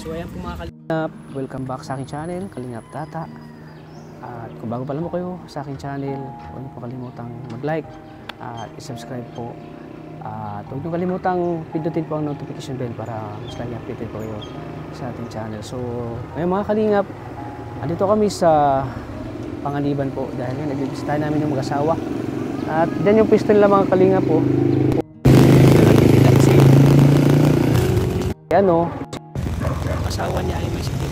So ayan po mga Kalingap, welcome back sa aking channel, Kalingap Tata. At kung bago pa lang po kayo sa aking channel, huwag niyo po kalimutang mag-like at i-subscribe po. At huwag niyo kalimutang pindutin po ang notification bell para mas lagi updated po kayo sa ating channel. So ngayon mga Kalingap, andito kami sa Panganiban po dahil nga nag-visita namin yung mag-asawa. At dyan yung pwesto nila mga Kalingap po. Ano, asawa niya ay may sakit.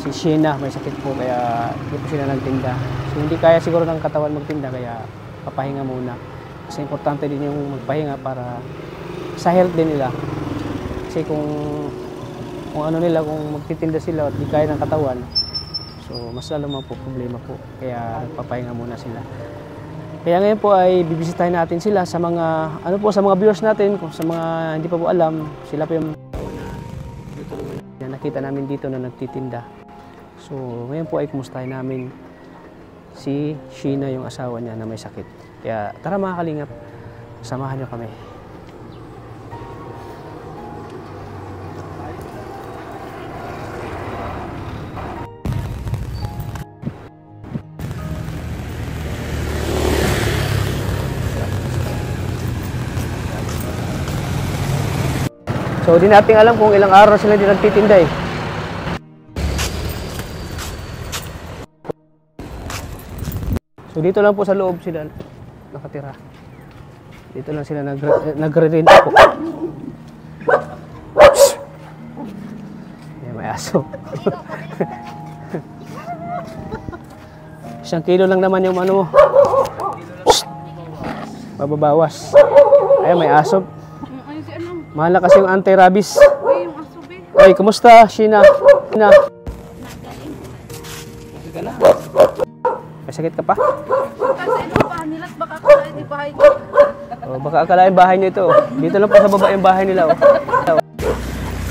Si Sheena may sakit po kaya hindi po sila nagtinda. So hindi kaya siguro ng katawan magtinda kaya papahinga muna. Kasi importante din yung magpahinga para sa health din nila. Kasi kung ano nila, kung magtitinda sila at hindi kaya ng katawan, so mas lalo po problema po. Kaya papahinga muna sila. Kaya ngayon po ay bibisitahin natin sila sa mga sa mga viewers natin, kung sa mga hindi pa po alam, sila po yung nakita namin dito na nagtitinda. So ngayon po ay kumustahin namin si Sheena, yung asawa niya na may sakit. Kaya tara mga Kalingap, samahan niyo kami. So, di natin alam kung ilang araw sila hindi nagtitinda eh. So, dito lang po sa loob sila nakatira. Dito lang sila nagre-renta po. May aso. 1 kilo lang naman yung ano mo. Mababawas. Ayan, may aso. Mahal kasi yung anti-rabies. Ay, kumusta, Sheena? Sheena? May sakit ka pa? Baka akalain bahay niyo ito. Dito lang po sa baba yung bahay nila.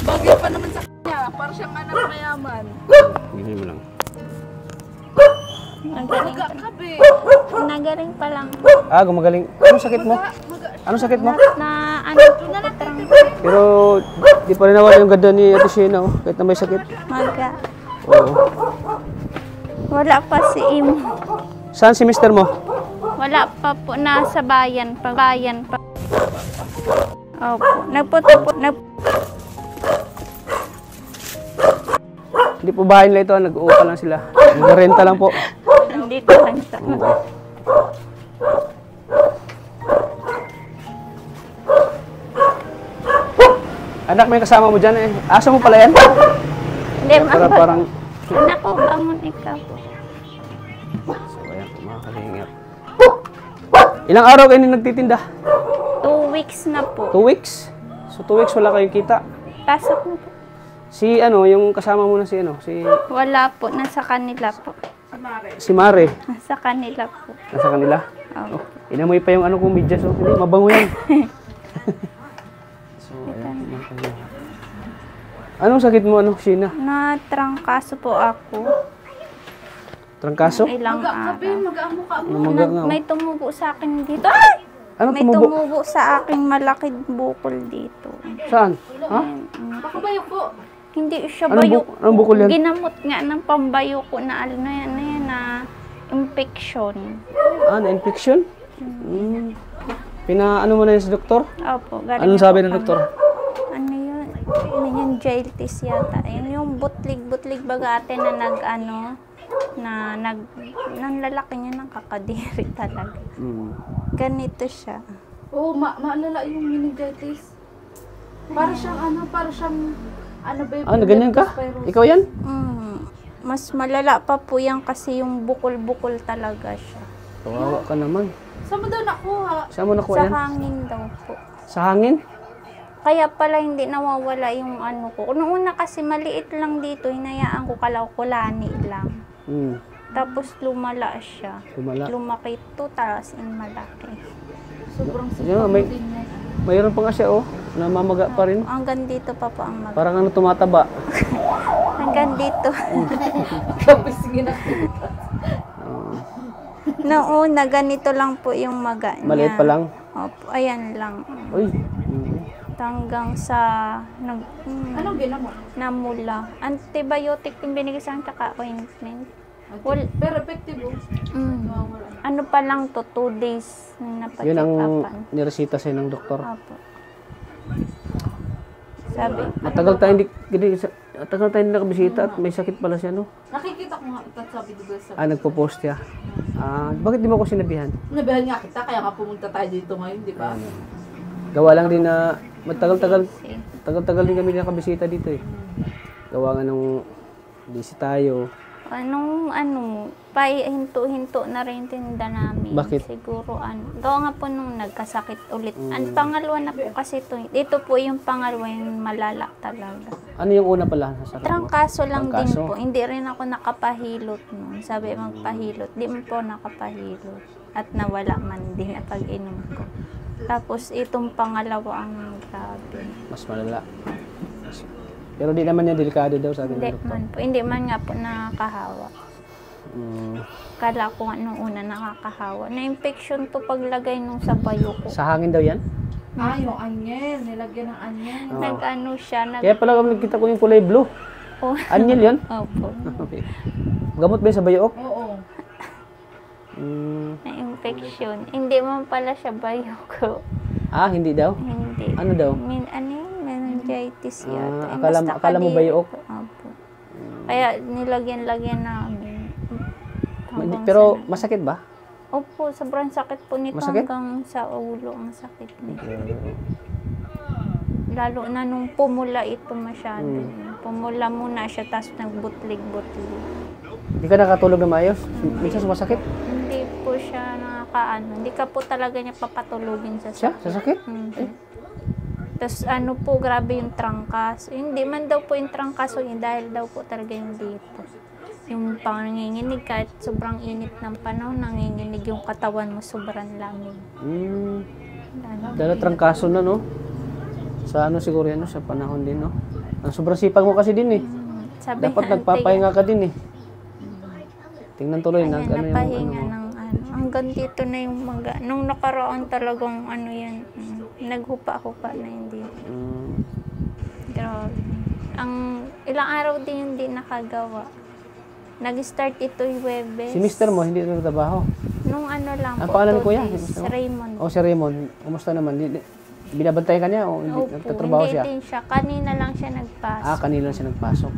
Bagay pa naman sa kanya. Para siyang anak mayaman. Gini mo lang. Nagaling pa lang. Gumagaling. Anong sakit mo? Anong sakit mo? Na ano, Pero di pa rin nawala yung ganda ni Ate Sheena, kahit na may sakit. maga. Oo. Wala pa si Imo. Saan si mister mo? Wala pa po, nasa bayan pa. Opo. Nagpunta po. Hindi po bahay nila ito, nag-uupa lang sila. Nag-renta lang po. Dito lang sa... Anak, may kasama mo dyan eh. Asa mo pala yan? Hindi, Parang... Anak ko, bangon ikaw. So, ayan po mga Kalingap. Ilang araw kayo nagtitinda? 2 weeks na po. 2 weeks? So 2 weeks wala kayong kita? Pasok na po. Si yung kasama mo na si Wala po, nasa kanila po. Si Mare. Nasa kanila po. Nasa kanila? Opo. Inamoy pa yung kong medyas. So, hindi, mabango yan. So, ayan. Anong sakit mo, Sheena? Natrangkaso po ako. Trangkaso? Ilang Mag-aamo. May tumubo sa akin dito. Ay! Ano May tumubo sa aking malaking bukol dito. Saan? Ha? Baka bayo po. Hindi siya bayo. Anong bukol yan? Ginamot nga ng pambayo ko na na infection. Na-infection? Pinaano mo na yun sa doktor? Opo. Anong sabi ng doktor? Ano yun? Meningitis yata. Yun yung butlig baga ate na nanlalaki niya ng kakadiri talaga. Ganito siya. Oo, maalala yung meningitis. Para siyang Ganyan ka? Ikaw yan? Mas malala pa po yan kasi yung bukol-bukol talaga siya. Kawawa ka naman. Saan mo daw nakuha? Saan mo nakuha yan? Sa hangin daw po. Sa hangin? Kaya pala hindi nawawala yung ko. Noong una kasi maliit lang dito, hinayaan ko kulani lang. Tapos lumala siya. Lumaki to, tapos malaki. Sobrang Yeah, mayroon pa nga siya, namamaga pa rin. Hanggang dito pa po ang maga. Parang tumataba. Hanggang dito. Kapis ginakita. Noong una, ganito lang po yung maga niya. Maliit pa lang? Opo, ayan lang. Uy. Hanggang sa Anong ginamot? namula. Antibiotic yung binigay sa akin, tsaka ointment. Pero effective oh. Nawawala. Ano pa lang to, 2 days na napacheck Yun ang upan. niresita sa'yo ng doktor. Opo. Sabi, Matagal tayo hindi nakabisita at may sakit pala siya, no? Nakikita ko nga sabi di ba sa... Nagpo-post siya. Bakit di mo ako sinabihan? Nabihan nga kita, kaya nga pumunta tayo dito ngayon, di ba? Gawa lang din na tagal-tagal din kami nakabisita dito eh. Gawa nga nung busy tayo. hinto-hinto na rin tinda namin. Bakit? Siguro gawa nga po nung nagkasakit ulit. Ang pangalawa na po kasi ito po yung pangalawa yung malala talaga. Ano yung una pala? Trangkaso lang din Trangkaso? po. Hindi rin ako nakapahilot nun. Sabi magpahilot. Di mo po nakapahilot. At nawala man din na pag-inom ko. Tapos itong pangalawa ang grabe. Mas malala. Pero di naman yan delikado daw, sabi ng Hindi doktor. man po. Hindi man nga po nakakahawa. Mm, Kala ko nga nung una nakakahawa. Na-infection to paglagay nung sa bayo ko. sa hangin daw yan? Yung anyel, nilagyan ng anyel. Oo. Nag-ano siya. Kaya pala kami nakita ko yung kulay blue. Oh. Anyel yun? Opo. Okay. Gamot ba yun sa bayook? Oo. Na-infection. Hindi man pala siya bayo ko. Hindi daw? Hindi. Ano daw? Ano yun? Meningitis yata. Akala mo bayook? Opo. Kaya nilagyan-lagyan namin. Hanggang Pero sa- masakit ba? Opo, sobrang sakit po nito Masakit? hanggang sa ulo ang sakit nito. Lalo na nung pumula ito masyado. Pumula muna siya, tapos nagbutlig-butlig. Hindi ka nakatulog na maayos? Minsan sumasakit? Hindi po siya nakakaano. Hindi ka po talaga niya papatulugin sa Siya? sakit. Sa sakit? Tapos po, grabe yung trangkas. Hindi man daw po yung trangkaso niya dahil daw po talaga yung dito. Yung panginginig, kahit sobrang init ng panahon, nanginginig yung katawan mo, sobrang lamig. Dala trangkaso na, no? Sa siguro yan, no? Sa panahon din, no? Ang sobrang sipag mo kasi din, eh. Sabi Dapat nga, nagpapahinga ka din, eh. Tingnan tuloy, Ayan, napahinga mo. ng hanggang dito na yung nung nakaraan talagang yan, naghupa-hupa na hindi. Grabe. Ilang araw din hindi nakagawa. Nag-start ito yung Webes. Si mister mo, hindi na nagtrabaho. Nung lang Ang po, pangalan 2 ni kuya? days, Si mister mo? Raymond. Si Raymond. Kumusta naman? Binabantayan ka niya o hindi Opo, nagtatrabaho hindi siya? din siya. Kanina lang siya nagpasok. Kanila siya nagpasok.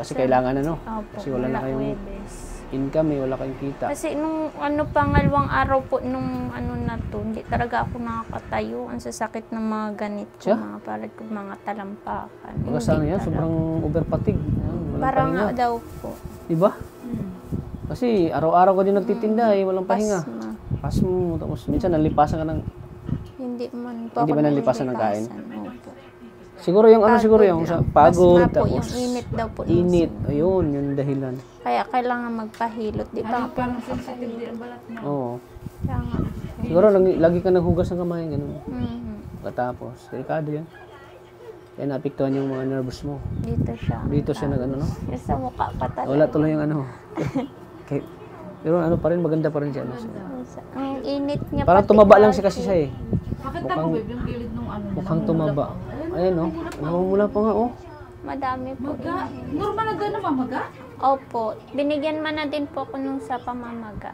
Kasi kailangan Opo, Kasi wala na kayong Webes. income, wala kayong kita. Kasi nung pangalawang araw po nung na to, hindi talaga ako nakakatayo. Ang sasakit ng mga ganito, Siya? mga palad ko, mga talampakan. Baka sana yan, sobrang over fatigue. Walang Parang pahinga. nga daw po. Diba? Kasi araw-araw ko din nagtitinda, walang pahinga. Pasma. Pasmo, tapos minsan nalipasan ka ng... Hindi man po Hindi ako ba nalipasan ng kain? Opo. Siguro yung yung sa pagod, Pasma po, tapos... yung init daw po. Init, ayun, yung dahilan. Kaya kailangan magpahilot. Di ba? Parang sensitive din ang balat mo. Oo. Kaya nga. Siguro lagi ka naghugas ng kamay, ganun. Mhm. Katapos, delikado yan. Kaya naapektuhan yung mga nervous mo. Dito siya. Dito siya Yung sa mukha pa talaga. Wala tuloy yung pero pa rin, maganda pa rin siya. Ang init niya Parang pati tumaba lang kasi. siya kasi siya, eh. Makita mo, babe, yung gilid nung Mukhang tumaba. Ayan, no? Namumula pa nga, oh. Madami po. Maga. Normal na gano'n, mamaga? Opo. Binigyan man na din po ako nung sa pamamaga.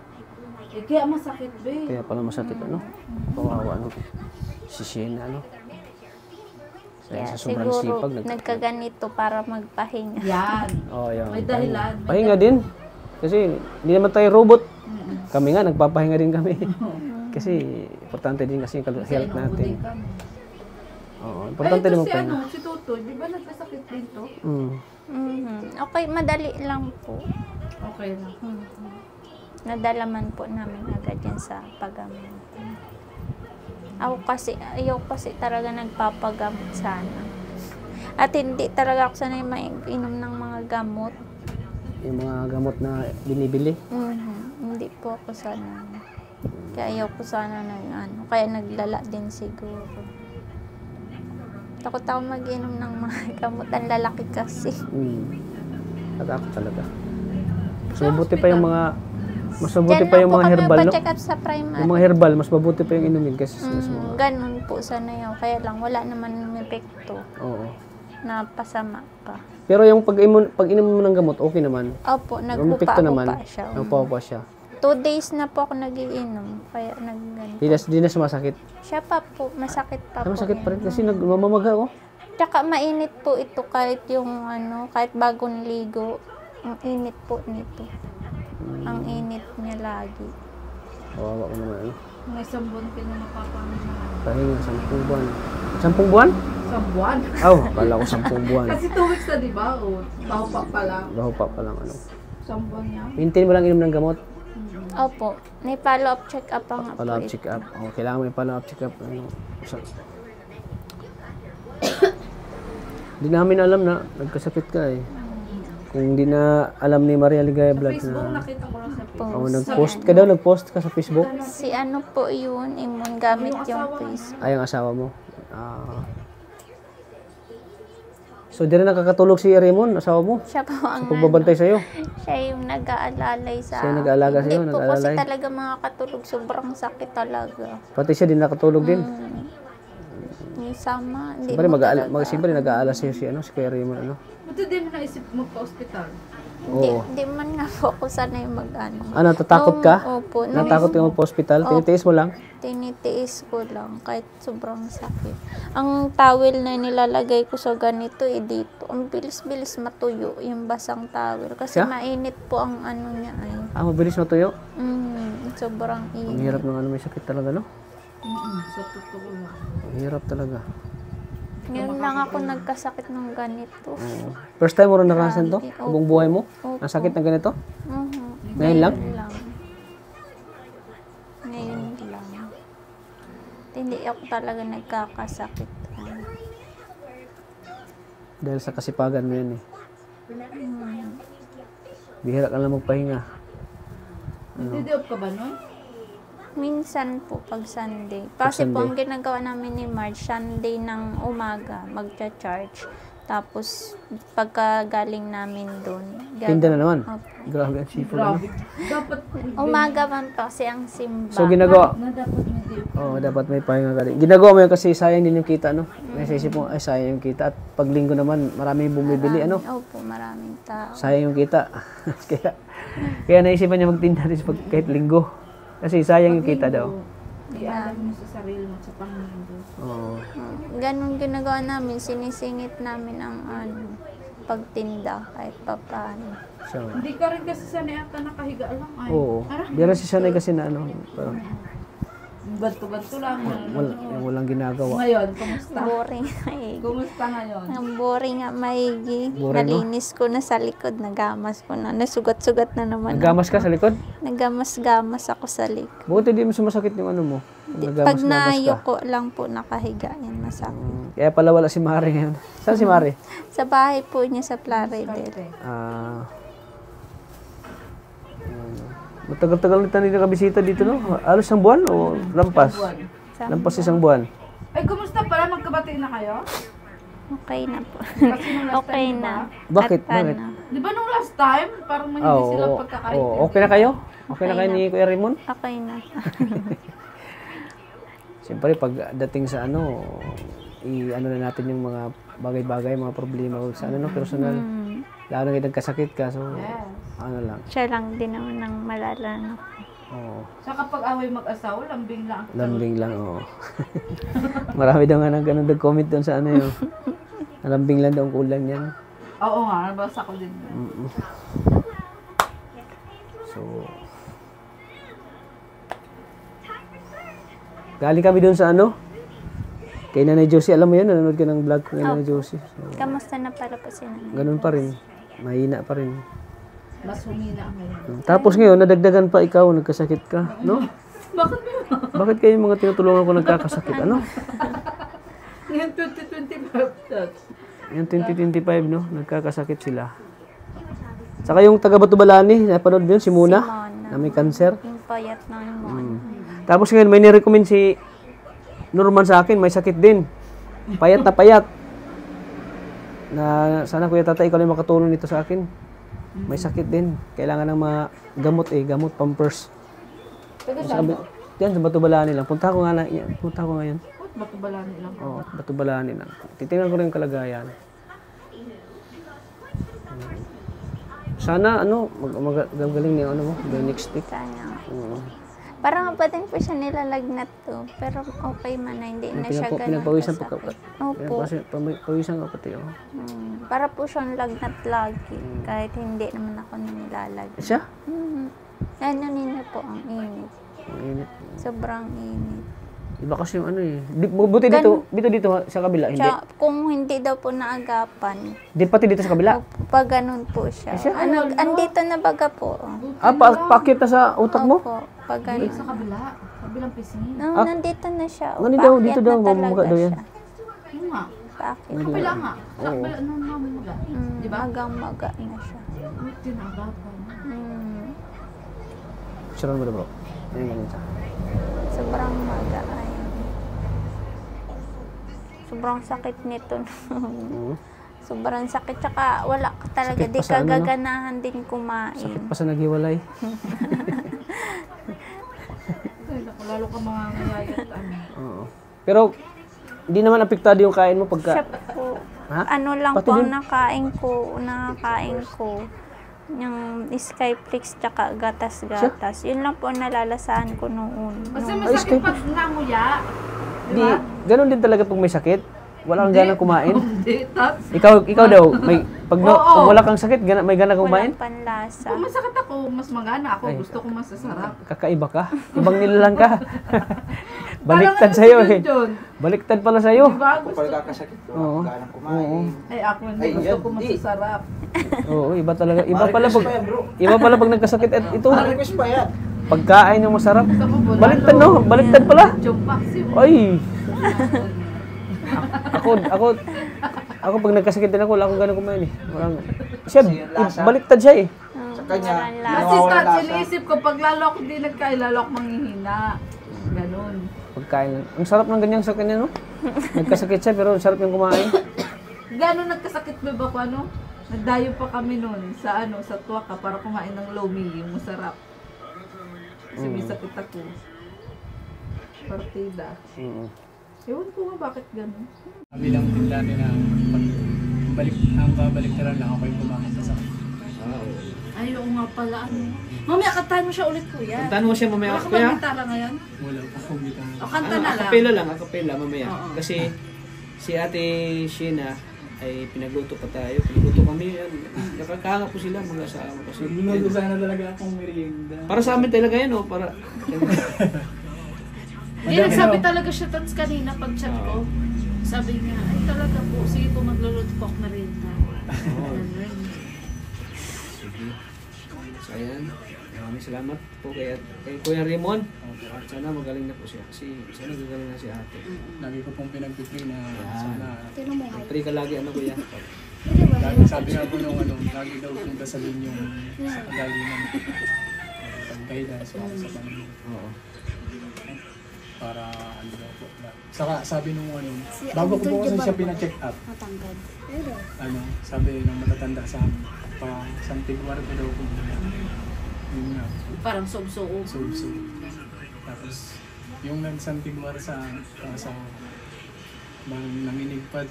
Kaya masakit, babe. Kaya pala masakit, Kawawa, si Sheena, Kaya sa sobrang siguro sipag, nagkaganito para magpahinga. Yan. Yan. May dahilan. Pahinga din. Kasi hindi naman tayo robot. Kami nga, nagpapahinga din kami. Kasi importante din kasi yung health natin. Oo, importante din magpahinga. Si Tutoy, di ba nagkasakit din to? Okay, madali lang po. Okay lang. Nadalaman po namin agad yan sa paggamot. Ayaw kasi talaga nagpapagamot sana. At hindi talaga ako sanay mainom ng mga gamot. Yung mga gamot na binibili. Hindi po ako sana. Kaya ayaw ko sana kaya naglala din siguro. Takot ako mag-inom ng mga gamot. Ang lalaki kasi. Natakot talaga. So, buti pa yung mga Mas mabuti Diyan pa lang yung po mga kami herbal, no? magpa-check up sa primary. Yung mga herbal, mas mabuti pa yung inumin kasi sa mga... Ganun po sana yun. Kaya lang, wala naman ng epekto Oo. na pasama pa. Pero yung pag inom mo ng gamot, okay naman. Opo, Yung epekto naman, nagpupa siya. nagpupa siya. 2 days na po ako nagiinom. Kaya nagganito. Di na sumasakit. Siya pa po, masakit pa po. Masakit pa rin yun. kasi nagmamamaga, oh. Tsaka mainit po ito kahit yung kahit bagong ligo. Ang init po nito. Ang init niya lagi. Kawawa ko naman, ano. May sambon ka na mapapamahan. Pahinga, 10 buwan. 10 buwan? Sambuan? Oh, akala ko 10 buwan. Kasi 2 weeks na, di ba? O, baho pa lang. Baho pa lang, ano. Sambuan niya. Maintain mo lang inom ng gamot. Opo, may follow-up check-up pa nga po Follow-up ito. check-up. Oh, kailangan may follow-up check-up. Ano, Hindi namin alam na nagkasakit ka eh. Kung hindi na alam ni Maria Ligaya Vlog Facebook, na nakita ko lang sa Facebook. oh, nag-post ka daw, nag-post ka sa Facebook. Si ano po yun, Imon gamit yung face. Ay, ang asawa mo. Ah. So, di rin nakakatulog si Raymond, asawa mo, Siya po sa ang pagbabantay sa'yo. siya yung nag-aalalay sa Siya yung nag-aalaga sa'yo, Hindi po kasi nag-aalalay. talaga makakatulog, sobrang sakit talaga. Pati siya din nakatulog din. Yung sama, hindi Siyempre, mo talaga. siyempre nag-aala sa'yo si Kuya Raymond, ano. Buti di mo naisip magpa-hospital. Oo. Di man nga po ako sanay mag-ano. Ah, natatakot ka? Opo, Natakot ka mag-hospital? Tinitiis mo lang? tinitiis ko lang kahit sobrang sakit. Ang towel na nilalagay ko sa ganito dito, ang bilis-bilis matuyo yung basang towel kasi Siya? mainit po ang ano niya ay. Mabilis matuyo. Sobrang Ang init. hirap ng may sakit talaga, no? Sa totoo lang. Ang hirap talaga. Ngayon lang ako nagkasakit ng ganito. Oo. First time mo rin nakarasan to? Buong buhay mo? Opo. Ang sakit na ganito? Mhm. Ngayon lang? Ngayon lang. Hindi ako talaga nagkakasakit. Dahil sa kasipagan mo yun eh. Bihira ka lang magpahinga. Nagdi-diop ka ba nun? Minsan po pag Sunday. Kasi po ang ginagawa namin ni Marge, Sunday ng umaga, magcha-charge. Tapos pagka galing namin doon. Tinda na naman. Opo. Grabe ang sipag. Ano? Dapat Umaga man po kasi ang simba. So ginagawa, na dapat may diop. dapat may pahinga ka rin. Ginagawa mo yan kasi sayang din yung kita, no? May isip mo, ay sayang yung kita. At pag linggo naman, maraming bumibili, ano? Opo, maraming tao. Sayang yung kita. kaya naisipan niya magtinda rin kahit linggo. Kasi sayang yung kita daw. Ialam mo sa sarili mo sa Panginoon Diyos. Oo. Ganon ginagawa namin, sinisingit namin ang pagtinda kahit papaano. So, Hindi ka rin kasi sanay ata nakahiga lang ay. oo. Di rin si sanay kasi na ano, parang Ganto-ganto lang. walang ginagawa. Ngayon, kumusta? Boring maigi. Kumusta ngayon? Ang boring nga maigi. Boring, no? Nalinis ko na sa likod, nagamas ko na. Nasugat-sugat na naman. Nagamas ka sa likod? Nagamas-gamas ako sa likod. Buti di mo sumasakit yung ano mo. Pag Nagamas-gamas ka. nayoko lang po nakahiga yan, masakit. Kaya pala wala si Mari ngayon. Saan si Mari? Sa bahay po niya sa Plaridel. Matagal-tagal na tayo nakabisita dito, no? Alos isang buwan o lampas? Lampas isang buwan. Ay, kumusta pala? Magkabati na kayo? Okay na po. Kasi nung last Okay time, na. Bakit? At Bakit? ano, Di ba nung last time, parang hindi sila pagkakain? Okay na kayo? Okay na kayo ni Kuya Raymond? okay na. Siyempre, pagdating sa ano, i-ano na natin yung mga bagay-bagay, mga problema sa ano, no, personal. Lalo na nagkasakit ka, so ano lang. Siya lang din naman ang malala. Oo. Sa kapag away mag-asawa, lambing lang. Lambing lang, oo. Marami daw nga nag-comment doon sa ano yun. Lambing lang daw ang kulang yan. Oo nga, nabasa ko din. So, galing kami doon sa ano, kay Nanay Josie. Alam mo yan, nanonood ka ng vlog ko kay Nanay Josie. So, Kamusta na pala po si nanay? ganun pa rin. Mahina pa rin. Mas humina ngayon. Tapos ngayon, nadagdagan pa ikaw, nagkasakit ka, no? Bakit mo? Bakit kayo mga tinutulungan ko nagkakasakit? Ano? Ngayon 2025. Yung 2025, no? Nagkakasakit sila. Saka yung taga Batubalani, napanood mo yun, si Muna, na may cancer. Yung payat na naman. Tapos ngayon, may nirecommend si Norman sa akin, may sakit din. Payat na payat. Na sana Kuya Tata, ikaw lang makatulong nito sa akin. May sakit din. Kailangan ng mga gamot gamot, pampers. Sabi, diyan sa Batubalani lang. Punta ko ngayon. Batubalani lang. Oo, Batubalani lang. Titingnan ko rin yung kalagayan. Sana magaling niya the next week. Sana. Parang kapatid po siya nilalagnat to. Pero okay man na, hindi na siya ganun Pinagpawisan kasakit. po. Opo. Pawisan ka pati. Para po siyang lagnat lagi. Kahit hindi naman ako nilalagyan. Siya? Ano nila po ang init. Ang init. Sobrang init. Iba kasi yung buti dito sa kabila, hindi. Siya, kung hindi daw po naagapan, Di pati dito sa kabila. pag ganun po siya. Andito na baga po. Pakit na sa utak mo? Opo, pag ganun. Sa kabila. Kabilang pisngi. No, nandito na siya. Dito daw, Paakyat na mamuga daw yan. Yung nga. Paakyat. Kabila nga. Sa kabila, maga. Di ba? Magang-maga na siya. Tinagapan. Suran mo na bro. Ganyan siya. Sobrang maga. Ay. Sobrang sakit nito. Sobrang sakit. Tsaka wala ka talaga. Sakit Di pa sa ka gaganahan din kumain. Sakit pa sa naghiwalay. Lalo ka mga ngayayat. Oo. Pero, hindi naman apektado yung kain mo Siya pagka... po. Ha? Ano lang Pati po ang din- nakakain ko. Yung Skyflix tsaka gatas-gatas. Yun lang po ang nalalasahan ko noon. Kasi masakit pag nanguya. Di, ganun din talaga pag may sakit. Wala kang ganang kumain. Hindi. Ikaw daw, may pag Oo. kung wala kang sakit, may gana kumain. Walang panlasa. Kung masakit ako, mas magana ako. Gusto ko masasarap. Kakaiba ka. Ibang nilalang ka. Baliktad Parang sa'yo ano eh. yun? Baliktad pala sa'yo. Diba? Kung pala kakasakit ko, Oo. ganang kumain. Ay, ako hindi. Gusto ko masasarap. Oo, iba talaga. Iba pala Request pag pa yan, bro. iba pala pag nagkasakit at ito. Request pa yan. Pagkain yung masarap. Gusto ko bulalo. Baliktad no, baliktad pala. Chumpaksi. Ay. Ako pag nagkasakit din ako, wala akong ganun kumain eh. Walang siya, baliktad siya eh. Sa kanya, Walang lasa. Kasi nawawala stats, lasa. iniisip ko, pag lalo ako di nagkain, lalo ako manghihina. Ganon. Pagkain lang. Ang sarap ng ganyan sa kanya no. Nagkasakit siya pero ang sarap yung kumain. Gano'n nagkasakit ba ko ano? Nagdayo pa kami noon sa sa Tuaca para kumain ng lomi, yung masarap. Kasi may sakit ako. Partida. Ewan ko nga bakit gano'n. Bilang tindahan na babaliktaran lang ako yung kumakit sa sakit. Ay, oo nga pala. Mamaya, kantahan mo siya ulit, kuya. Kantahan mo siya mamaya, Wala ka kuya? bang gitara ngayon? Wala pa akong bitang. O, kanta na lang. Akapela mamaya. Oo. Kasi si Ate Sheena ay pinagluto pa tayo. Pinagluto kami. Nakakahanga po sila mga asawa kasi. Lumago sana talaga akong merienda. Para sa amin talaga yan, oh. Para Hindi, nagsabi talaga siya tats kanina pag chat ko. Sabi niya, ay talaga po, sige po magluluto po ako na rin. sige. So, ayan. Maraming salamat po kay Kuya Raymond. At sana magaling na po siya. Kasi sana gagaling na si ate. Lagi ko pong pinagpipray na sana. Pray ka lagi, ano kuya? Lagi sabi nga po nung lagi daw kong dasalin yung sa kagalingan. Pag-guidance sa Panginoon. Oo. Para ano daw po. Saka sabi nung bago ko po kasi siya pina-check up. Sabi ng matatanda sa amin. Pa Santigwar ko daw kung yun nga. Parang sob-soob. So. Tapos yung nagsantigwar sa nanginig pa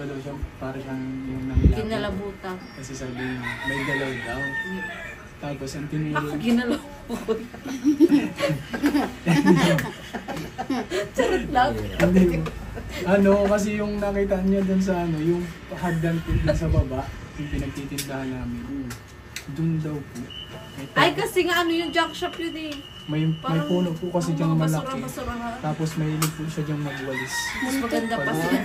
daw siya para siyang yung nangilabot. Kinalabutan. Kasi sabi niya, may galaw daw. Tapos ang tinuro. Ako ginalabot. Charot lang. Kasi yung nakita niya dun sa yung hagdan po dun sa baba, yung pinagtitindahan namin. Dun daw po. Ay, kasi nga yung junk shop yun eh. May puno po kasi diyang malaki. Basura nga. Tapos mahilig po siya diyang magwalis. Mas maganda pa siya.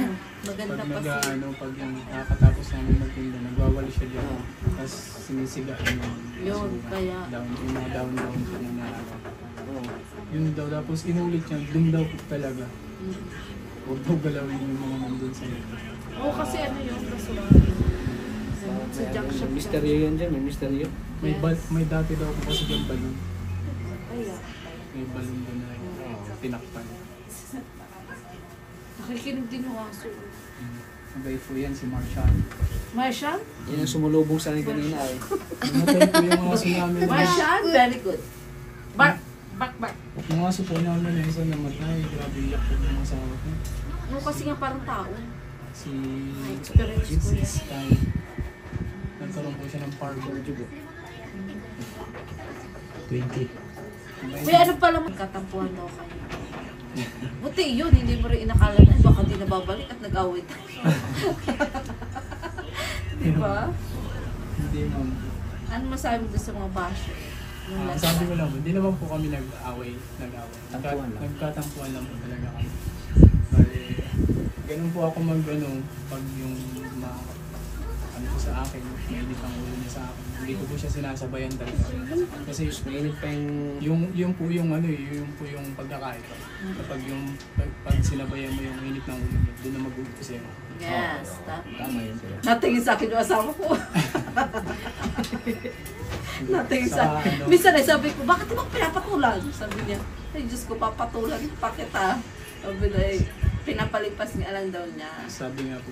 Maganda Pag pa siya. pag yung nakakatapos namin magtinda, nagwawalis siya diyan. Tapos sinisiga Yun, kaya. yung mga down po niya na yun daw. Tapos inulit niya, dun daw po talaga. Huwag daw galawin yung mga nandun sa iyo. Oo, kasi yun, basura. Sa junk shop. Misteryo yan dyan, may misteryo. May dati daw po kasi dyan balon. Kaya. May balon doon na tinakpan. Nakikinig din yung aso. Mabait po yan, si Marshall. Marshall? Yan ang sumulubong sa akin kanina eh. Namatay po yung aso namin. Marshall? Very good. Bark! Bark, bark. Yung aso po namin na isa namatay. Grabe yung po yung asawa ko. Ano kasi nga parang tao. Si Experience ko yan. Sky. Nagkaroon po siya ng parkour. 20. Kuya, ano pala katampuhan daw kayo? Buti yun, hindi mo rin inakala na baka di nababalik at nag-away tayo. Di ba? Hindi naman. Ano masabi mo doon sa mga basher? Nung last Sabi ko time? lang, hindi naman po kami nag-away. Tampuhan lang. Nagkatampuhan lang po talaga kami. Bali, ganun po ako pag yung ano po sa akin, mainit ang ulo niya sa akin. Hindi ko po siya sinasabayan talaga. Kasi Mainit pa yung... yung po yung pagkakaiba. Kapag pag sinabayan mo yung init ng ulo niya, doon na mag-uumpisa yun. Yes. Tama yun sila. Natingin sa akin yung asawa ko. Natingin sa Saka, akin. ano, Minsan ay sabi ko, bakit mo pinapatulan? Sabi niya, ay Diyos ko, papatulan pa kita. Sabi na pinapalipas niya lang daw niya. sabi nga po,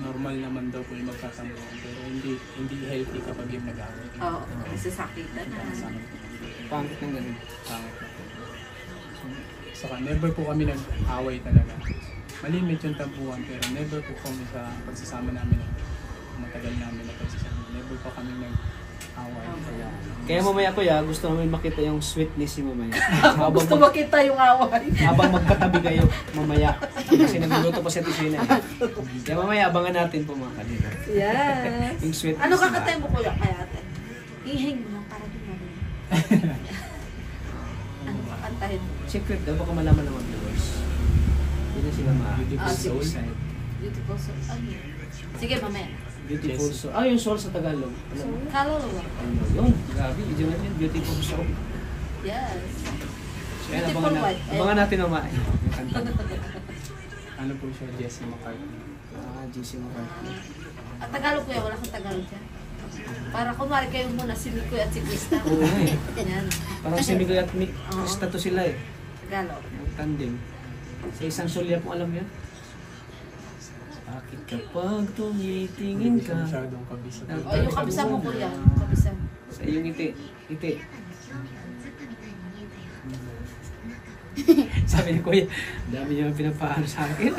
normal naman daw po yung magkatampuhan. Pero hindi healthy kapag yung nag-away. Oo, isasakitan na. Pangit ng ganun. Pangit na po. Saka never po kami nag-away talaga. Malimit yung tampuhan pero never po kami sa pagsasama namin. Matagal namin na pagsasama. Never po kami nag-away. Kaya mamaya kuya, gusto namin makita yung sweetness ni mamaya. Gusto makita yung away. Habang magkatabi kayo mamaya. Kasi nagluluto pa si Ate eh. Kaya mamaya abangan natin po mga kanina. Yes. Yung sweetness. Ano kakatay mo kuya kaya ate? Ihing mo lang para di marinig. Ano kakantahin mo? Secret daw, baka malaman naman viewers. Hindi na sila Beautiful soul. ma-excite. Beautiful soul. Ano yun? Sige mamaya. Beautiful soul. Ah, yung soul sa Tagalog. Alam mo? Kaluluwa. Ano yun? Grabe, video na yun. Beautiful soul. Yes. So, yan, Beautiful wife. abangan natin mamaya. Yung kanta. Ano po siya, Jesse McCartney. GC McCartney. At Tagalog kuya, wala kang Tagalog dyan. Para kumari kayo muna si Mikoy at si Krista. Oo nga eh. Yan. Parang si Miguel at Mick, Oo. Krista to sila eh. Tagalog. Yung tandem. Sa isang sulya po alam yan. Bakit kapag tumitingin Hindi ka? ko masyadong kabisa. O yung kabisa mo kuya. Yung kabisa. Sa iyong ngiti. Ngiti. Sabi ni Kuya, dami niyo pinapaano sa akin.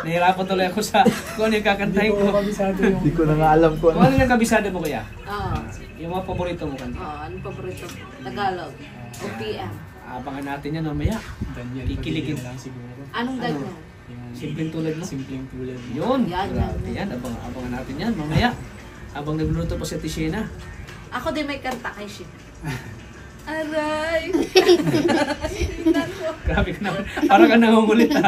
Nahirapan tuloy ako sa kung ano yung kakantahin Hindi ko ko. kabisado yung... Hindi ko na nga alam Kung ano yung kabisado mo kuya? Oo. Yung mga paborito mo kanta. Anong paborito? Tagalog. O PM. Abangan natin yan mamaya. Daniel, Kikiligin. pagiging lang siguro. Anong Ano? ganyan? Yung Simpleng tulad mo. simpleng tulad mo. Yun. Yan, Grabe yan. yan. Abangan natin yan mamaya. Habang nagluluto pa si Tishena. Ako din may kanta kay Shit. Aray! Grabe ka naman. Parang ka nangungulit ha.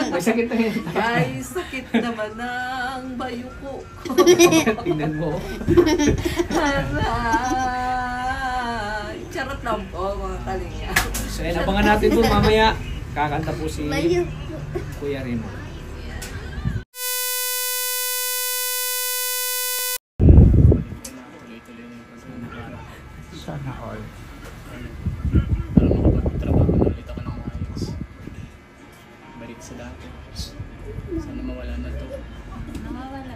May sakit na yun. Ay, sakit naman ng bayo ko. Tingnan mo. Aray! Charot lang po mga kalinga. So yan, abangan natin po mamaya. Kakanta po si Kuya Rino. Tuloy-tuloy na yung pagkakala. Sana all. Para makapagtrabaho na ulit ako ng maayos. Balik sa dati. Sana mawala na to. Nawawala.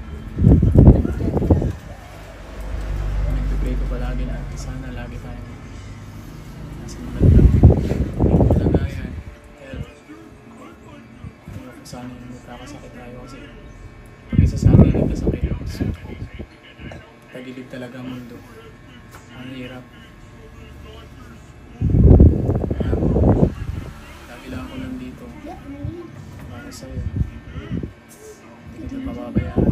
Nag-pray ko palagi na sana lagi tayong nasa magandang kalagayan. Ayoko sana yung magkakasakit tayo kasi pag isa sa atin nagkasakit, tagilid talaga ang mundo. Ang hirap. Lagi lang ako nandito para sa'yo. Hindi kita pababayaan.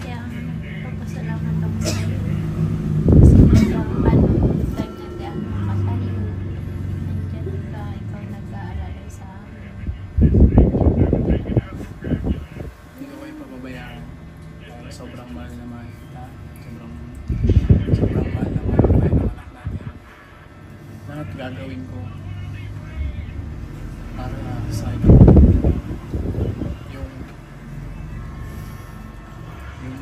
Kaya nagpapasalamat ako sa iyo. Kasi time na di ako makatayo. Nandiyan ka, ikaw nag-aalala sa amin. Hindi ko kayo pababayaan. Sobrang mahal na mahal kita. Sobrang mahal na mahal tayo ng anak natin. Lahat gagawin ko para sa ikaw. Yung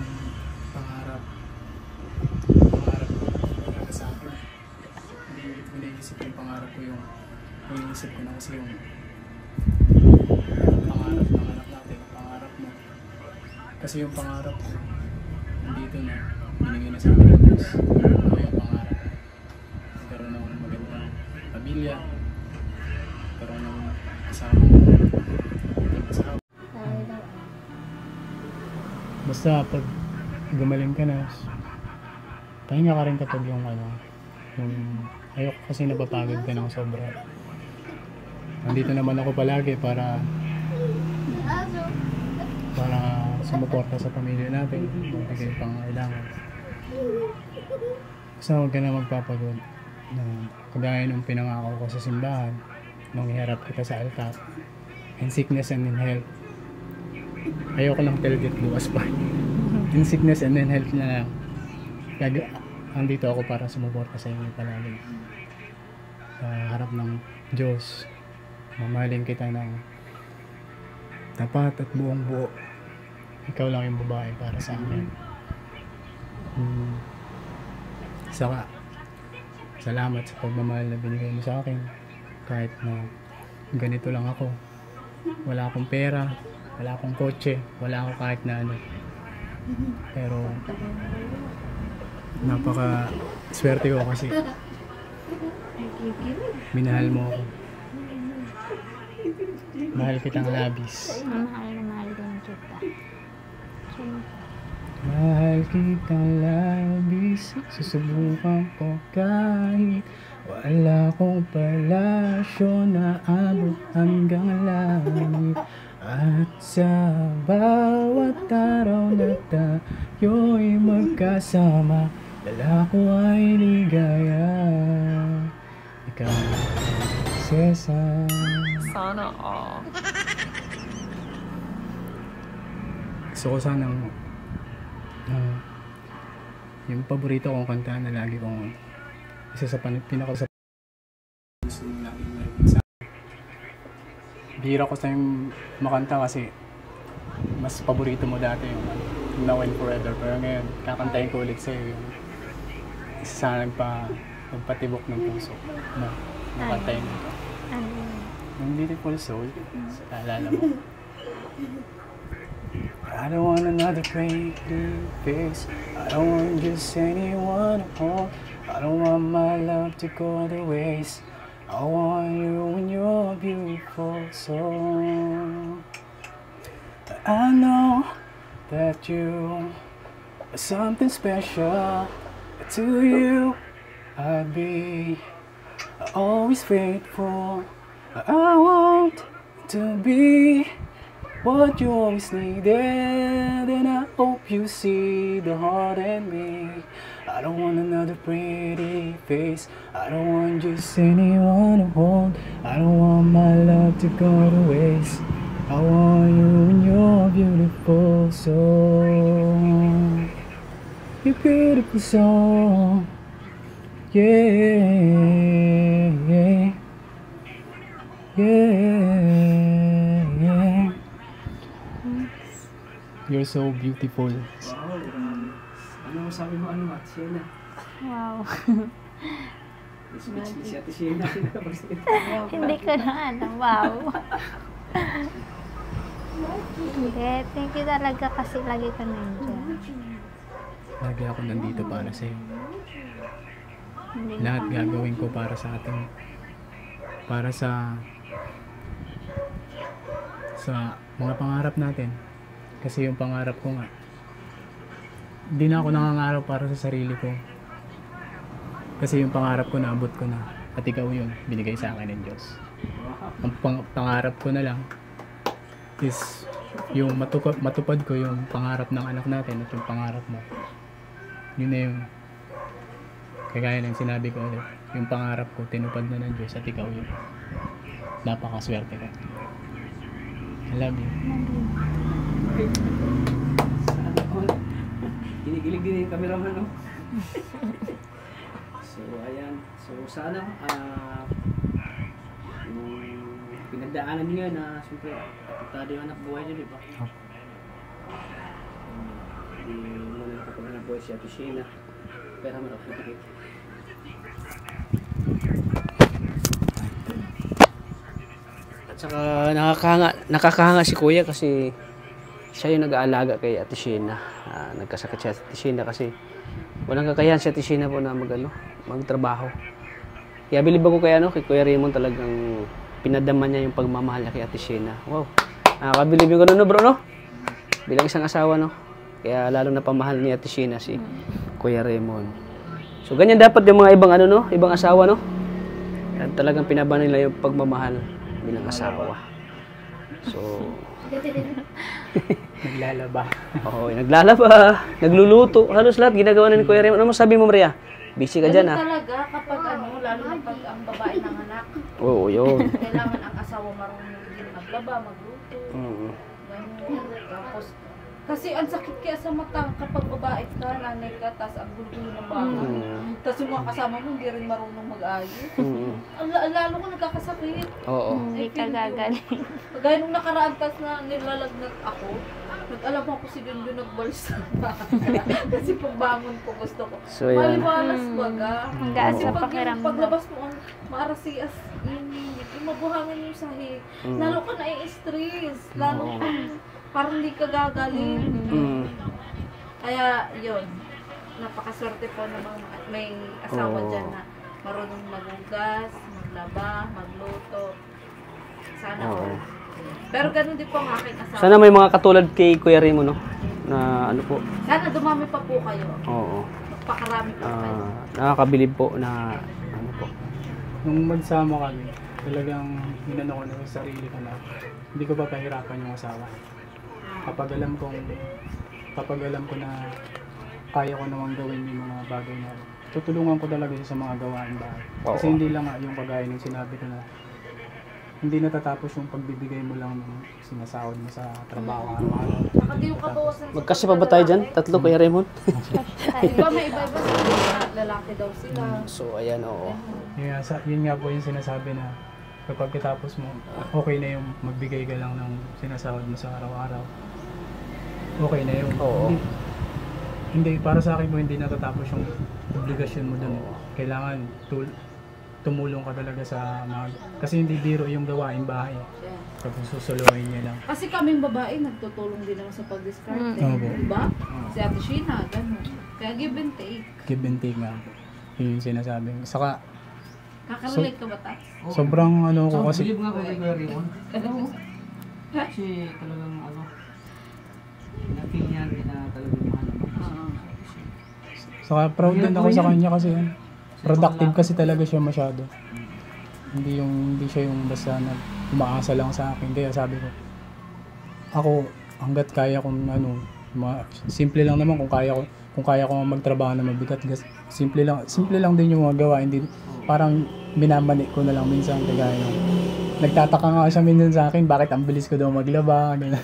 pangarap ko talaga sa akin. Hindi ko naisip yung pangarap ko yung iniisip ko na kasi yung Kasi yung pangarap ko, nandito na, binigay na sa akin ng Diyos. Ano yung pangarap ko? Magkaroon ng magandang pamilya, magkaroon ng asawa. Basta pag gumaling ka na, pahinga ka rin kapag yung ayoko kasi napapagod ka ng sobra. Nandito naman ako palagi para sumuporta sa pamilya natin, magbigay pang kailangan. So huwag ka na magpapagod. Kagaya nung pinangako ko sa simbahan, nung iharap kita sa altar, in sickness and in health. Ayoko lang talaga bukas pa. In sickness and in health na lang. Andito ako para sumuporta sa inyo palagi. Sa harap ng Diyos, mamahalin kita ng tapat at buong buo. Ikaw lang yung babae para sa akin. Saka, salamat sa pagmamahal na binigay mo sa akin. Kahit na ganito lang ako. Wala akong pera, wala akong kotse, wala akong kahit na ano. Pero, napaka swerte ko kasi minahal mo ako. Mahal kitang labis. Mahal din kita. Mahal kitang labis, susubukan ko kahit wala kong palasyo na abot hanggang langit. At sa bawat araw na tayo'y magkasama, dala ko ay ligaya. Ikaw, Cesar. Sana all. Gusto ko sanang yung paborito kong kanta na lagi kong isa sa pinaka sa gusto nyo lagi sa bihira ko sa yung makanta kasi mas paborito mo dati yung Now and Forever, pero ngayon kakantahin ko ulit sa'yo yung isa sa nagpatibok ng puso na nakantahin mo ito. Yung Beautiful Soul, naalala mo? I don't want another pretty face. I don't want just anyone to hold. I don't want my love to go to waste. I want you and your beautiful soul. I know that you are something special. To you, I'd be always faithful. I want to be what you always needed, and I hope you see the heart in me. I don't want another pretty face. I don't want just anyone to hold. I don't want my love to go to waste. I want you and your beautiful soul. Your beautiful soul. Yeah, yeah, yeah. You're so beautiful. Wow. Ano sabi mo Ate Sienna? Wow. Si Ate Sienna. Hindi ko na alam. Wow. Hindi. Thank you talaga kasi lagi ka nandiyan. Lagi ako nandito para sa'yo. Hindi Lahat gagawin ko para sa atin. Para sa mga pangarap natin. Kasi yung pangarap ko nga, hindi na ako nangangarap para sa sarili ko. Kasi yung pangarap ko, naabot ko na. At ikaw yun, binigay sa akin ng Diyos. Ang pangarap ko na lang is yung matupad ko yung pangarap ng anak natin at yung pangarap mo. Yun na yung kagaya ng sinabi ko ulit. Yung pangarap ko, tinupad na ng Diyos at ikaw yun. Napakaswerte ka. I love you. Sana all. Kinikilig din yung cameraman, no? So, ayan. So, sana yung pinagdaanan niyo na siyempre, apektado yung anak buhay niyo, di ba? Hindi mo na nakapagod na buhay si Ate Sienna. Pero marap na tikit. At saka nakakahanga si Kuya kasi siya yung nag-aalaga kay Ate Sheena. Nagkasakit si Ate Sheena kasi walang kakayahan si Ate Sheena po na magtrabaho. Kaya bilib ako kay Kuya Raymond, talagang pinadama niya yung pagmamahal niya kay Ate Sheena. Wow. Nakakabilib yung no bro, no? Bilang isang asawa, no? Kaya lalo na pamahal ni Ate Sheena si Kuya Raymond. So ganyan dapat yung mga ibang ibang asawa, no? Yan, talagang pinaba nila yung pagmamahal bilang asawa. So Naglalaba. Oo, naglalaba, nagluluto, halos lahat ginagawa na ni Kuya Raymond. Ano masabi mo, Maria? Busy ka dyan, Ganun ha? talaga kapag lalo na pag ang babae ng anak, Oo, yun. kailangan ang asawa marunong din maglaba, magluto. Mm. Ganun. Tapos, kasi ang sakit kaya sa mata kapag babae ka, nanay ka, tapos ang gulo-gulo ng bago. Tapos yung mga kasama mo hindi rin marunong mag-ayos. Lalo ko nagkakasakit. Oo. Hindi ka gagaling. Kagaya nung nakaraan, tas na nilalagnat ako, nag-alam ako si Junjun nagbalsa. Kasi pagbangon ko gusto ko. So, yan. Maliwalas baga. Hanggaan Kasi sa pag yung pakiramdam. paglabas mo, ang maarasias, init, yung mabuhangin yung sahig. Lalo ka na-i-stress. Lalo ka, parang hindi ka gagaling. Mm. Kaya, yun. Napakaswerte po na may asawa Oo. dyan na marunong magugas, maglaba, magluto. Sana Oo. all. Pero ganun din po ang aking asawa. Sana may mga katulad kay Kuya Raymond, no? Na ano po. Sana dumami pa po kayo. Oo. Magpakarami po kayo. Nakakabilib po na ano po. Nung magsama kami, talagang inano ko na sa sarili ko na hindi ko papahirapan yung asawa. Kapag alam ko na kaya ko namang gawin yung mga bagay na tutulungan ko talaga siya sa mga gawain bahay. Kasi Oo. hindi lang nga yung kagaya ng sinabi ko na hindi natatapos yung pagbibigay mo lang ng sinasahod mo sa trabaho araw-araw. Baka di yung kabawasan sa Magkasya pa ba tayo dyan? Tatlo, Kuya Raymond? Diba may iba-iba sila, lalaki daw sila. So, ayan, oo. Yun nga po yung sinasabi na kapag katapos mo, okay na yung magbigay ka lang ng sinasahod mo sa araw-araw. Okay na yun. Oo. Hindi, para sa akin po hindi natatapos yung obligasyon mo dun. Kailangan tumulong ka talaga sa mga... Kasi hindi biro yung gawain bahay. Kapag susuluhin niya lang. Kasi kaming babae, nagtutulong din naman sa pag-discard. Oo po. Diba? Si Ate Sheena, gano'n. Kaya give and take. Give and take nga po. Yun yung sinasabi. Saka, Kakarelate ka ba, Tats? sobrang ano ko kasi... nga po kay Kuya Raymond. Kasi talagang na-feel niya rin na talagang mahal naman. Saka proud din ako sa kanya kasi productive kasi talaga siya masyado. Hindi siya yung basta na umaasa lang sa akin. Kaya sabi ko, ako hangga't kaya kong simple lang naman kung kaya ko magtrabaho na mabigat. Simple lang din yung mga gawa. Hindi parang minamani ko na lang minsan kagaya nagtataka nga siya minsan sa akin bakit ang bilis ko daw maglaba ganun.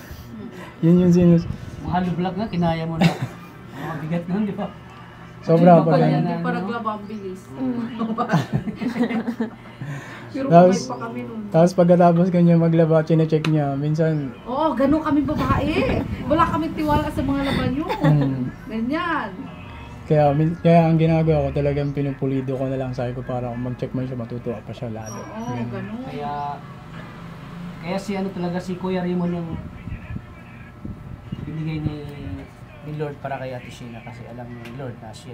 Yun yung Mahal vlog nga, kinaya mo na. Mabigat nun, di ba? sobra Hindi pa pa ganun. hindi pa naglaba ang bilis. Pero Tapos- kamay pa kami nun. Tapos pagkatapos kanya maglaba, chinecheck niya. Minsan, Oo, ganun kami babae. Wala kami tiwala sa mga laban nyo. Ganyan. kaya ang ginagawa ko talagang pinupulido ko na lang sa ko para kung mag-check man siya, matutuwa pa siya lalo. Oo, ganun. Kaya si talaga si Kuya Raymond yung binigay ni Lord para kay Ate Sheena kasi alam ni Lord na si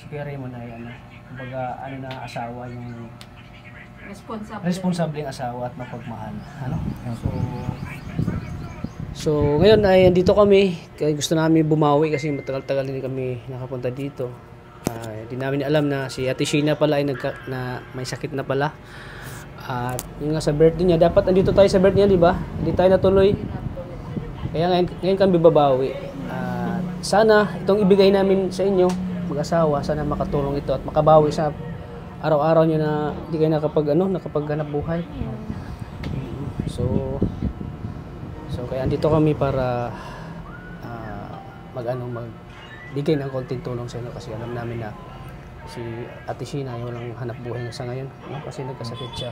Kuya Raymond ay kumbaga asawa yung Responsable. responsableng asawa at mapagmahal. So ngayon ay andito kami kaya gusto namin bumawi kasi matagal-tagal din kami nakapunta dito. Hindi namin alam na si Ate Sheena pala ay na may sakit na pala. At yung nga sa birthday niya, dapat andito tayo sa birthday niya, di ba? Hindi tayo natuloy. Kaya ngayon kami babawi. Sana itong ibigay namin sa inyo, mag-asawa, sana makatulong ito at makabawi sa araw-araw niyo na hindi kayo nakapaghanap buhay. So kaya andito kami para magbigay ng konting tulong sa inyo kasi alam namin na si Ate Sheena ay walang hanap buhay na sa ngayon, kasi nagkasakit siya.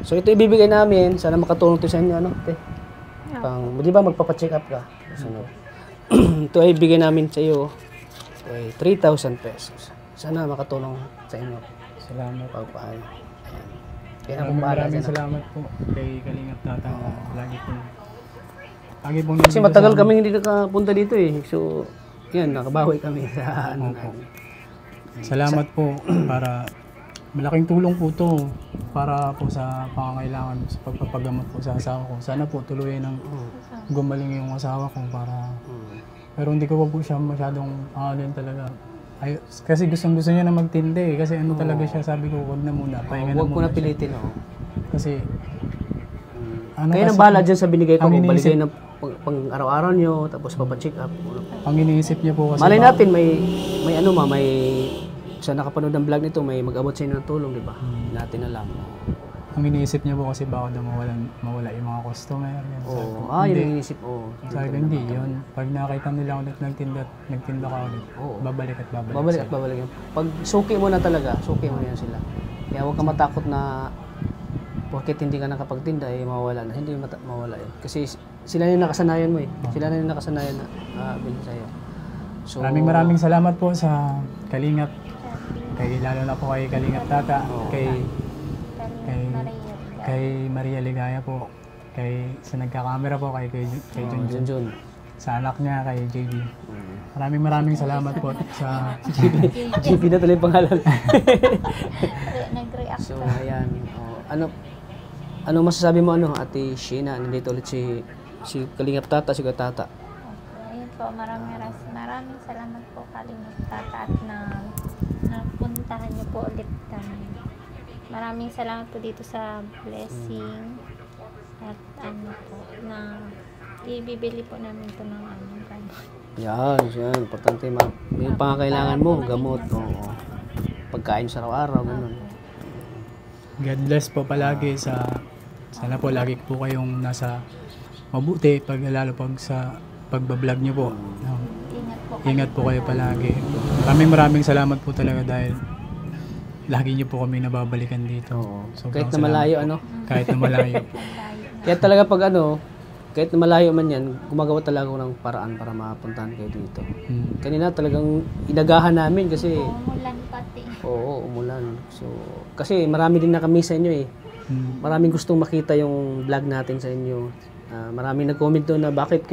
So ito ibibigay namin, sana makatulong to sa inyo, te. Di ba magpapa-check up ka? Sunod. Ito ay ibigay namin sa iyo ay 3,000 pesos. Sana makatulong sa inyo. Salamat. Pagpaano. Ayan. Kaya na kung bahala Maraming dyan. salamat po kay Kalingap Tata na lagi po Lagi pong Kasi nandito matagal sa- kami hindi nakapunta dito eh. So, yan, nakabawi kami sa ano Opo. namin. Salamat po para malaking tulong po to para po sa pangangailangan sa pagpapagamot po sa asawa ko. Sana po tuloy ng gumaling yung asawa ko para pero hindi ko pa po siya masyadong din talaga. Ay, kasi gusto niya na magtindi eh. Kasi ano talaga siya, sabi ko, wag na muna. Pahinga na Huwag mo muna na siya. pilitin, oh. Kasi ano Kaya nang kasi, bahala dyan sa binigay ko, ang magbalik iniisip- kayo ng pang araw-araw nyo, tapos papacheck up. ang iniisip niya po kasi Malay natin, may ano may sa nakapanood ng vlog nito, may mag-abot sa inyo ng tulong, di ba? Natin alam. ang iniisip niya po kasi baka daw mawala yung mga customer. Yan. Sabi ko, Yun hindi. ang inisip, Sabi ko, hindi yun. Pag nakita nila ulit nagtinda ka ulit, Oo. babalik at babalik. Babalik sila. at babalik yan. Pag suki mo na talaga, suki mo na yan sila. Kaya huwag ka matakot na porket hindi ka nakapagtinda, eh mawawala na. Hindi mawala eh. Kasi sila na yung nakasanayan mo eh. Sila na yung nakasanayan na bilhin sa'yo. So, Maraming salamat po sa Kalingap. Lalo na po kay Kalingap Tata, kay Maria Ligaya po, sa nagkakamera po, kay Junjun. Junjun. Sa anak niya, kay JB. Maraming salamat po sa GP na tuloy yung pangalan. Nag-react So, ayan. Ano masasabi mo, Ate Sheena? Nandito ulit si Kalingap Tata, si Tata. Ayun po, maraming salamat po Kalingap Tata at napuntahan niyo po ulit kami. Maraming salamat po dito sa blessing at po na ibibili po namin ito ng gamot. Yan. Importante, may pangangailangan mo, gamot, pagkain sa araw-araw, ganun. God bless po palagi sana po lagi po kayong nasa mabuti lalo pag sa pagbablog niyo po. Ingat po kayo palagi. Maraming salamat po talaga dahil lagi niyo po kami nababalikan dito. Kahit na Sobrang malayo, salamat po. Kahit na malayo. Kaya talaga pag kahit na malayo man yan, gumagawa talaga ako ng paraan para mapuntahan kayo dito. Kanina talagang inagahan namin kasi Umulan pati. oo, umulan. So, kasi marami din na kami sa inyo eh. Maraming gustong makita yung vlog natin sa inyo. Maraming nag-comment doon na bakit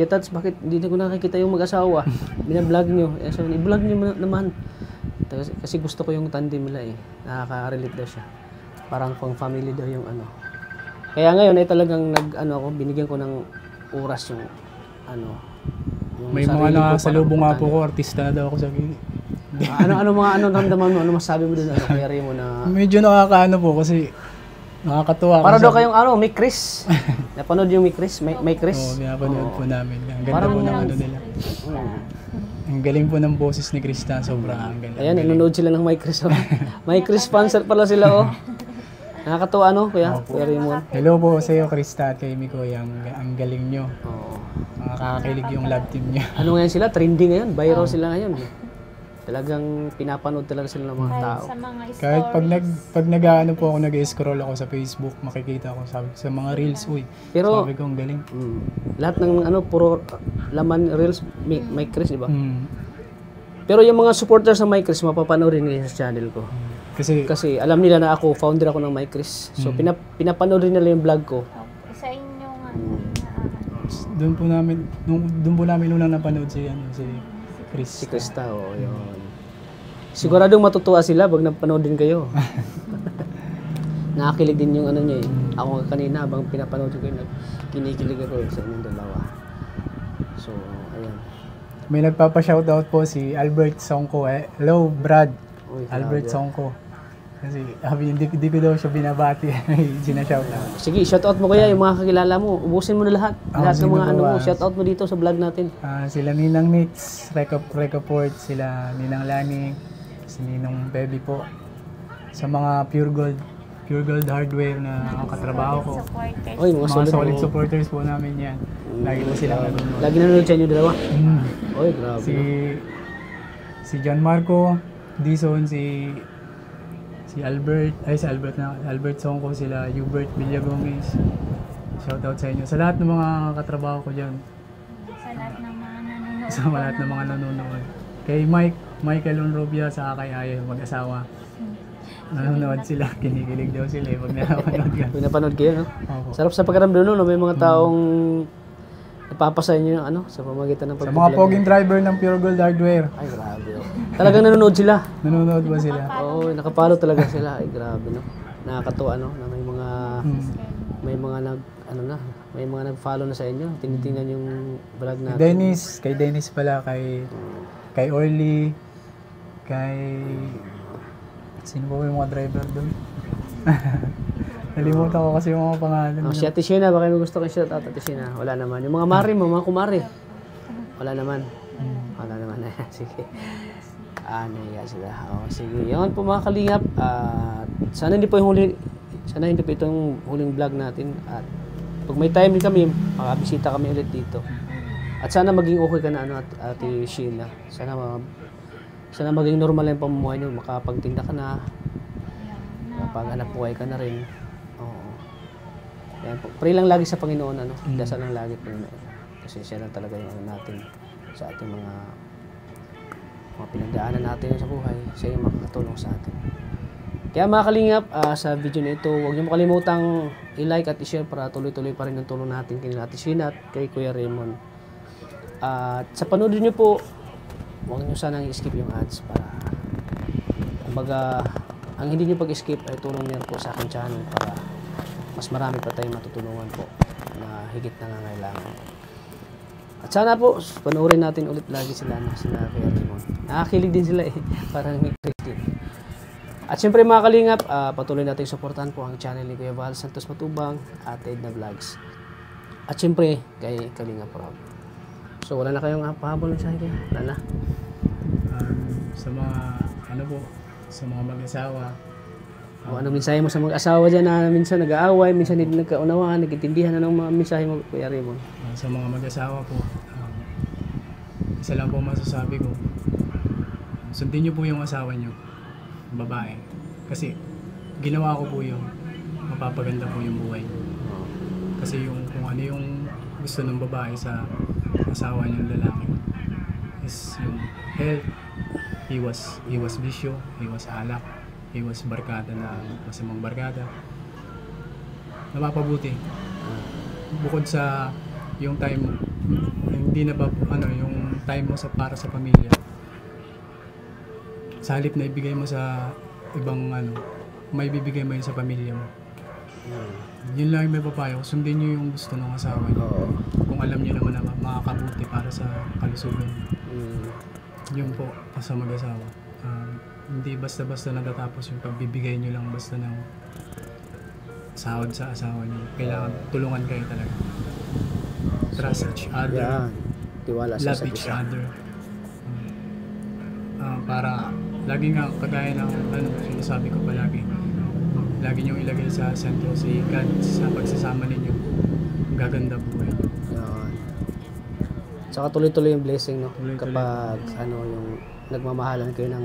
hindi ko nakikita yung mag-asawa. Bina-vlog nyo. So, i-vlog nyo naman. Kasi gusto ko yung tandem nila eh. Nakaka-relate daw siya. Parang pang family daw yung Kaya ngayon ay talagang binigyan ko ng oras yung yung May sarili mga ko para nakasalubong nga po mapuntahan. ko, artista na daw ako sa gilid. ano ramdaman mo? Ano masabi mo doon? Kaya rin mo na... Medyo nakakaano po kasi nakakatuwa. Para kasi- daw kayong may Chris. Napanood yung may Chris? May Chris? Oo, pinapanood po namin. Ang ganda Parang- po ng nila. Ang galing po ng boses ni Krista, sobrang ang galing. Ayan, nanonood sila ng may Chris. May Chris sponsor pala sila Nakakatuwa Kuya Raymond. Hello po sa iyo, Krista at kay Miko. Ang galing nyo. Oo. Nakakakilig yung love team nyo. Ano ngayon sila? Trending ngayon. Viral sila ngayon. Talagang pinapanood talaga sila ng mga tao. Sa mga stories. Kahit pag nag-ano po ako, nag-scroll ako sa Facebook, makikita ko sa mga reels, Pero sabi ko, ang galing. lahat ng puro laman reels may Chris, di ba? Mm. Pero yung mga supporters ng My Chris, mapapanoorin nila sa channel ko. Kasi alam nila na ako, founder ako ng My Chris. So pinapanood rin nila yung vlog ko. Sa inyo nga. Doon po namin unang napanood si Chris. Si Krista, yun. Siguradong matutuwa sila pag napanood din kayo. Nakakilig din yung niya eh. Ako kanina habang pinapanood ko yun, kinikilig ako sa inyong dalawa. So, ayun. May nagpapa-shoutout po si Albert Songko. Hello, Brad. Uy, Albert grabe. Songko. Kasi hindi ko daw siya binabati. Sinashoutout. Sige, shoutout mo kaya yung mga kakilala mo. Ubusin mo na lahat. Lahat ng sino mga ba? shoutout mo dito sa vlog natin. Sila Ninang Nix, Recoport, sila Ninang Lani, si Ninong Baby po. Sa mga Pure Gold Hardware na katrabaho ko. Supporters. Oy, mga Mga solid solid. supporters po namin yan. Lagi po silang nanonood. Lagi nanonood sa inyo dalawa. Oy, grabe. Si John Marco, Dison, si Albert Songko, sila Hubert Villagomez. Shoutout sa inyo. Sa lahat ng mga katrabaho ko dyan. Sa lahat ng mga nanonood. Sa lahat ng mga nanonood. Kay Michael Onrobia, sa kay Aya, mag-asawa. Nanonood sila, kinikilig daw sila pag napanood ka. Pinapanood kayo, no? Opo. Sarap sa pakiramdam no, may mga taong napapasa niyo yung ano, sa pamagitan ng Sa mga pag-vlog. poging driver ng Pure Gold Hardware. Ay, grabe. Oh. Talagang nanonood sila. Nanonood ba sila? Oo, nakapalo talaga sila. Ay, grabe, no? Nakakatuwa, no? Na may mga may mga nag-follow na sa inyo. Tinitingnan yung vlog natin. Kay Dennis pala, kay Orly, kay... Sino ba yung mga driver doon? Nalimutan ko kasi yung mga pangalan. Si Ate Sheena, baka may gusto kang shout out, Ate Sheena. Wala naman. Yung mga mari mo, mga kumari. Wala naman. Wala naman. Sige. Naiya sila. Sige. Yan po mga kalingap. Sana hindi po itong huling vlog natin. At pag may time din kami, makabisita kami ulit dito. At sana maging okay ka na, Ate Sheena. Sana maging normal yung pamumuhay nyo. Makapagtinda ka na. Makapaghanap buhay ka na rin. Oo. Yan po. Pray lang lagi sa Panginoon. Dasal lang lagi Panginoon. Kasi siya lang talaga yung natin sa ating mga pinagdaanan natin sa buhay. Siya yung makakatulong sa atin. Kaya mga kalingap, sa video na ito, huwag niyo makalimutang i-like at i-share para tuloy-tuloy pa rin ang tulong natin kay Ate Sheena at kay Kuya Raymond. At sa panood niyo po, huwag niyo sanang i-skip yung ads para kumbaga, ang hindi niyo pag-skip ay tulong niyo po sa aking channel para mas marami pa tayong matutulungan po na higit na nangangailangan. At sana po, panoorin natin ulit lagi sila Kuya Raymond. Nakakilig din sila parang may Christine. At syempre mga kalingap, patuloy natin suportahan po ang channel ni Kuya Val Santos Matubang at Edna Vlogs. At syempre, kay Kalingap Rob. So wala na kayong pahabol sa akin? Wala na? Sa mga, sa mga mag-asawa. Ano mensahe mo sa mag-asawa dyan na minsan nag-aaway, minsan hindi nagkaunawaan, nagintindihan na ng mga mensahe mo, Kuya Raymond? Sa mga mag-asawa po, isa lang po masasabi ko, sundin niyo po yung asawa niyo, babae. Kasi ginawa ko po yung mapapaganda po yung buhay niyo. Kasi kung ano yung gusto ng babae sa asawa niyang lalaki is yung health, iwas bisyo, iwas alak, iwas barkada na masamang barkada, napapabuti. Bukod sa yung time mo, hindi na ba yung time mo para sa pamilya, sa halip na ibigay mo sa ibang may bibigay mo yun sa pamilya mo. Yun lang yung may papayo. Sundin nyo yung gusto ng asawa nyo. Kung alam nyo naman na makakabuti para sa kalusugan. Yun po sa mag-asawa. Hindi basta-basta natatapos yung pagbibigay nyo lang basta ng sahod sa asawa nyo. Kailangan tulungan kayo talaga. Trust each other. Yan. Tiwala sa Love each other. Para lagi nga kagaya ng sinasabi ko palagi, lagi nyo ilagay sa sentro si God sa pagsasama ninyo. Gaganda buhay. Yan. Tsaka tuloy-tuloy yung blessing, no? Tuloy-tuloy. Kapag yung nagmamahalan kayo ng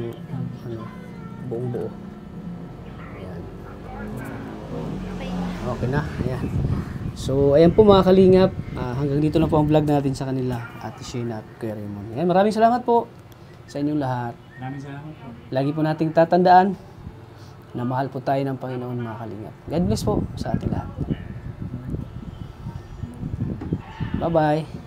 buong buo. Ayan. Okay na. Ayan. So, ayan po mga kalingap. Hanggang dito na po ang vlog natin sa kanila, Ate Sheena at Kuya Raymond. Ayan, maraming salamat po sa inyong lahat. Maraming salamat po. Lagi po nating tatandaan na mahal po tayo ng Panginoon mga kalingap. God bless po sa ating lahat. Bye-bye.